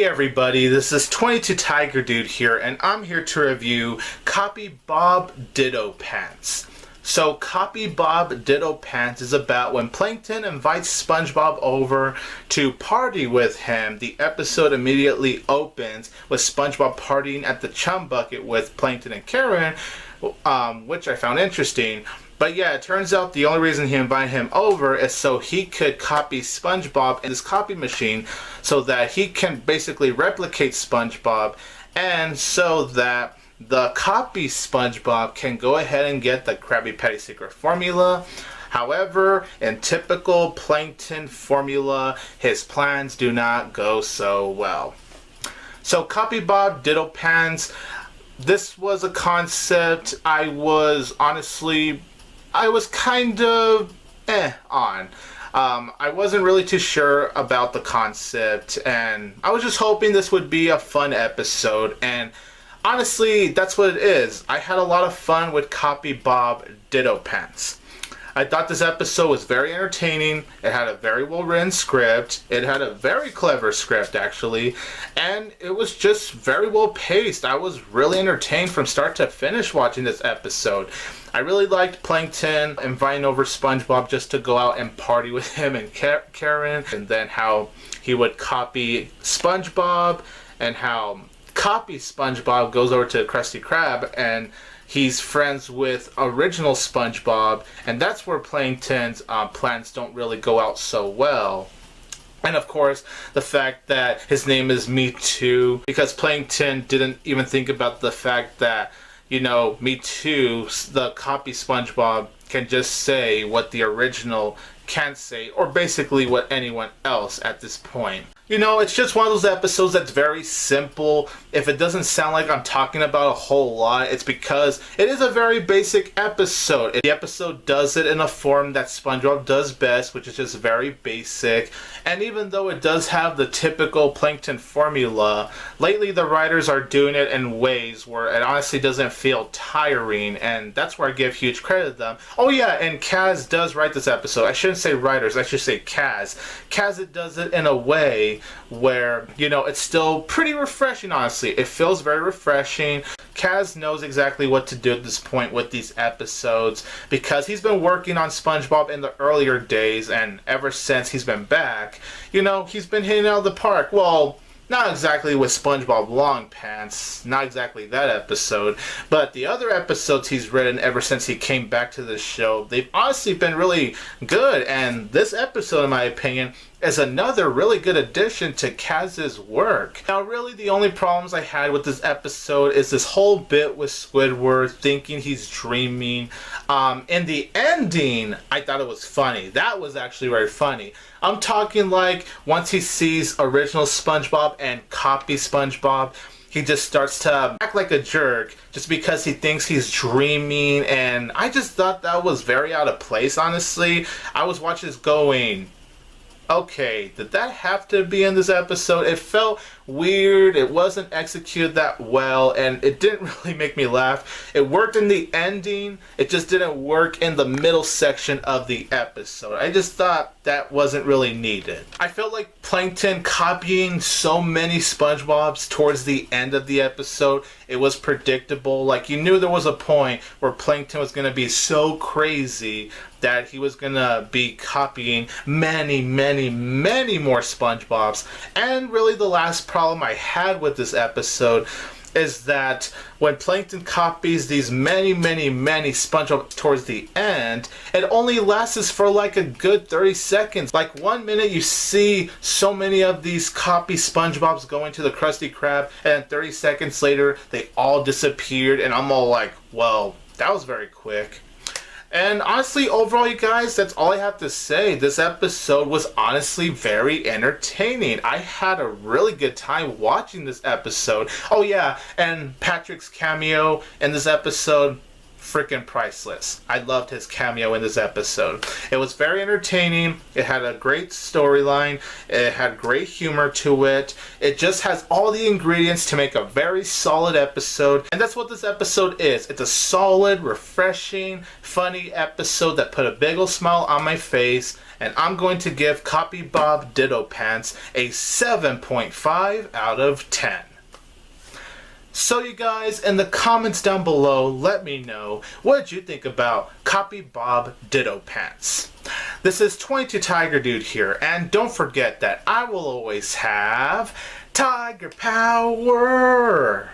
everybody, this is 22 Tiger Dude here, and I'm here to review CopyBob DittoPants. So CopyBob DittoPants is about when Plankton invites SpongeBob over to party with him. The episode immediately opens with SpongeBob partying at the Chum Bucket with Plankton and Karen, which I found interesting. But yeah, it turns out the only reason he invited him over is so he could copy SpongeBob in his copy machine so that he can basically replicate SpongeBob, and so that the copy SpongeBob can go ahead and get the Krabby Patty secret formula. However, in typical Plankton formula, his plans do not go so well. So CopyBob DittoPants, this was a concept I was kind of on. I wasn't really too sure about the concept, and I was just hoping this would be a fun episode, and honestly, that's what it is. I had a lot of fun with CopyBob DittoPants. I thought this episode was very entertaining. It had a very well written script. It had a very clever script, actually, and it was just very well paced. I was really entertained from start to finish watching this episode. I really liked Plankton inviting over SpongeBob just to go out and party with him and Karen, and then how he would copy SpongeBob, and how copy SpongeBob goes over to Krusty Krab and he's friends with original SpongeBob, and that's where Plankton's plans don't really go out so well. And of course, the fact that his name is Me Too, because Plankton didn't even think about the fact that, you know, Me Too, the copy SpongeBob, can just say what the original can't say, or basically what anyone else at this point. You know, it's just one of those episodes that's very simple. If it doesn't sound like I'm talking about a whole lot, it's because it is a very basic episode. The episode does it in a form that SpongeBob does best, which is just very basic. And even though it does have the typical Plankton formula, lately the writers are doing it in ways where it honestly doesn't feel tiring, and that's where I give huge credit to them. Oh yeah, and Kaz does write this episode. I shouldn't say writers, I should say Kaz. Kaz does it in a way where, you know, it's still pretty refreshing, honestly. It feels very refreshing. Kaz knows exactly what to do at this point with these episodes because he's been working on SpongeBob in the earlier days, and ever since he's been back, you know, he's been hitting out of the park. Well, not exactly with SpongeBob Long Pants, not exactly that episode, but the other episodes he's written ever since he came back to the show, they've honestly been really good, and this episode, in my opinion, is another really good addition to Kaz's work. Now, really, the only problems I had with this episode is this whole bit with Squidward thinking he's dreaming. In the ending, I thought it was funny. That was actually very funny. I'm talking like once he sees original SpongeBob and copy SpongeBob, he just starts to act like a jerk just because he thinks he's dreaming, and I just thought that was very out of place, honestly. I was watching this going, okay, did that have to be in this episode? It felt weird, it wasn't executed that well, and it didn't really make me laugh. It worked in the ending, it just didn't work in the middle section of the episode. I just thought that wasn't really needed. I felt like Plankton copying so many SpongeBobs towards the end of the episode, it was predictable. Like, you knew there was a point where Plankton was going to be so crazy that he was going to be copying many more SpongeBobs. And really the last problem I had with this episode is that when Plankton copies these many SpongeBob towards the end, it only lasts for like a good 30 seconds. Like, 1 minute you see so many of these copy SpongeBobs going to the Krusty Krab, and 30 seconds later they all disappeared, and I'm all like, well, that was very quick. And honestly, overall, you guys, that's all I have to say. This episode was honestly very entertaining. I had a really good time watching this episode. Oh yeah, and Patrick's cameo in this episode, freaking priceless. I loved his cameo in this episode. It was very entertaining. It had a great storyline. It had great humor to it. It just has all the ingredients to make a very solid episode. And that's what this episode is. It's a solid, refreshing, funny episode that put a big ol' smile on my face. And I'm going to give CopyBob DittoPants a 7.5 out of 10. So you guys, in the comments down below, let me know what you think about CopyBob DittoPants. This is 22 Tiger Dude here, and don't forget that I will always have Tiger Power!